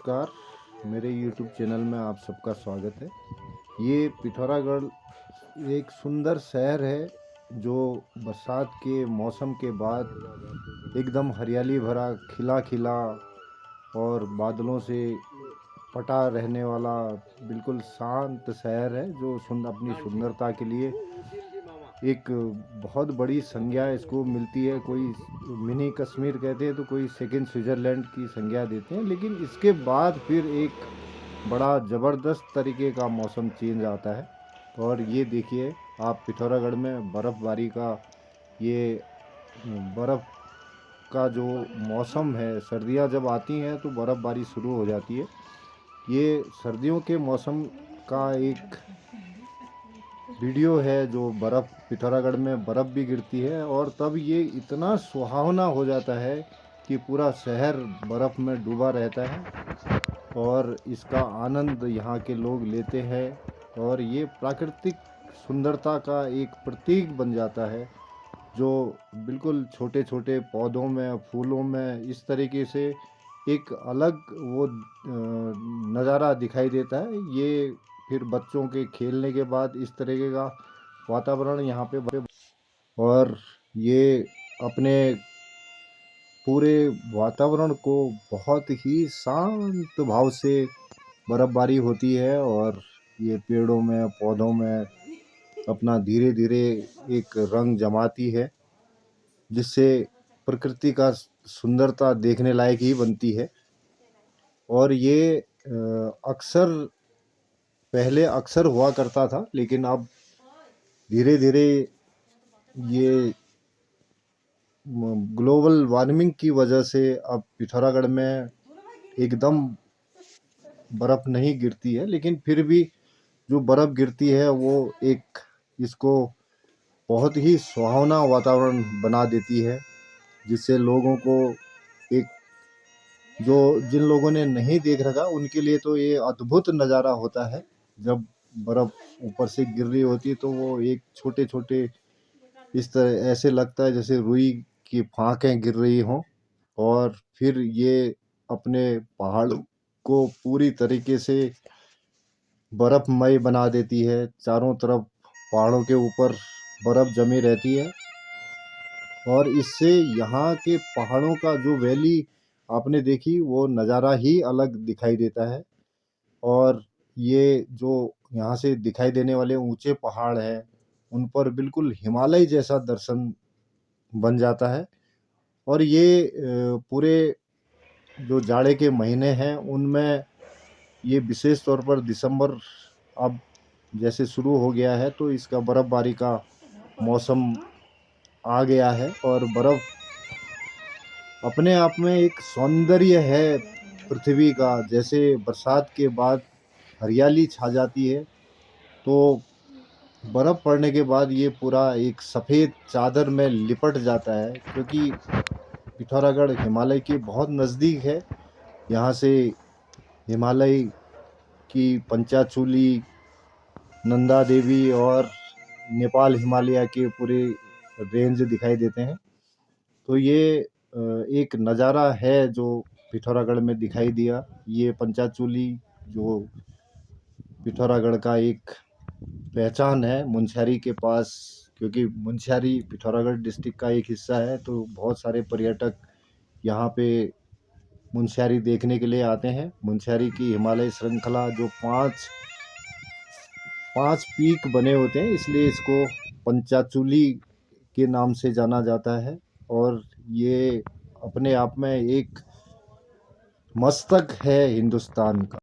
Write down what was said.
नमस्कार, मेरे YouTube channel में आप सबका स्वागत है। ये पिथौरागढ़ एक सुंदर शहर है जो बरसात के मौसम के बाद एकदम हरियाली भरा, खिला खिला और बादलों से पटा रहने वाला बिल्कुल शांत शहर है जो अपनी सुंदरता के लिए एक बहुत बड़ी संज्ञा इसको मिलती है। कोई मिनी कश्मीर कहते हैं तो कोई सेकंड स्विट्ज़रलैंड की संज्ञा देते हैं, लेकिन इसके बाद फिर एक बड़ा ज़बरदस्त तरीके का मौसम चेंज आता है। और ये देखिए आप पिथौरागढ़ में बर्फ़बारी का ये बर्फ़ का जो मौसम है, सर्दियाँ जब आती हैं तो बर्फ़बारी शुरू हो जाती है। ये सर्दियों के मौसम का एक वीडियो है जो बर्फ़ पिथौरागढ़ में बर्फ़ भी गिरती है और तब ये इतना सुहावना हो जाता है कि पूरा शहर बर्फ़ में डूबा रहता है और इसका आनंद यहाँ के लोग लेते हैं और ये प्राकृतिक सुंदरता का एक प्रतीक बन जाता है जो बिल्कुल छोटे छोटे पौधों में, फूलों में इस तरीके से एक अलग वो नज़ारा दिखाई देता है। ये फिर बच्चों के खेलने के बाद इस तरीके का वातावरण यहाँ पे और ये अपने पूरे वातावरण को बहुत ही शांत भाव से बर्फ़बारी होती है और ये पेड़ों में, पौधों में अपना धीरे धीरे एक रंग जमाती है, जिससे प्रकृति का सुंदरता देखने लायक ही बनती है। और ये पहले अक्सर हुआ करता था, लेकिन अब धीरे धीरे ये ग्लोबल वार्मिंग की वजह से अब पिथौरागढ़ में एकदम बर्फ़ नहीं गिरती है, लेकिन फिर भी जो बर्फ़ गिरती है वो एक इसको बहुत ही सुहावना वातावरण बना देती है, जिससे लोगों को एक जिन लोगों ने नहीं देख रखा उनके लिए तो ये अद्भुत नज़ारा होता है। जब बर्फ़ ऊपर से गिर रही होती है तो वो एक छोटे छोटे इस तरह ऐसे लगता है जैसे रुई की फाँकें गिर रही हों और फिर ये अपने पहाड़ को पूरी तरीके से बर्फ़मय बना देती है। चारों तरफ पहाड़ों के ऊपर बर्फ़ जमी रहती है और इससे यहाँ के पहाड़ों का जो वैली आपने देखी वो नज़ारा ही अलग दिखाई देता है। और ये जो यहाँ से दिखाई देने वाले ऊंचे पहाड़ हैं उन पर बिल्कुल हिमालय जैसा दर्शन बन जाता है। और ये पूरे जो जाड़े के महीने हैं उनमें ये विशेष तौर पर दिसंबर अब जैसे शुरू हो गया है तो इसका बर्फ़बारी का मौसम आ गया है और बर्फ़ अपने आप में एक सौंदर्य है पृथ्वी का। जैसे बरसात के बाद हरियाली छा जाती है तो बर्फ़ पड़ने के बाद ये पूरा एक सफ़ेद चादर में लिपट जाता है, क्योंकि पिथौरागढ़ हिमालय के बहुत नज़दीक है। यहाँ से हिमालय की पंचाचूली, नंदा देवी और नेपाल हिमालय के पूरे रेंज दिखाई देते हैं। तो ये एक नज़ारा है जो पिथौरागढ़ में दिखाई दिया। ये पंचाचूली जो पिथौरागढ़ का एक पहचान है मुनस्यारी के पास, क्योंकि मुनस्यारी पिथौरागढ़ डिस्ट्रिक्ट का एक हिस्सा है तो बहुत सारे पर्यटक यहाँ पे मुनस्यारी देखने के लिए आते हैं। मुनस्यारी की हिमालय श्रृंखला जो पांच पीक बने होते हैं, इसलिए इसको पंचाचूली के नाम से जाना जाता है। और ये अपने आप में एक मस्तक है हिंदुस्तान का।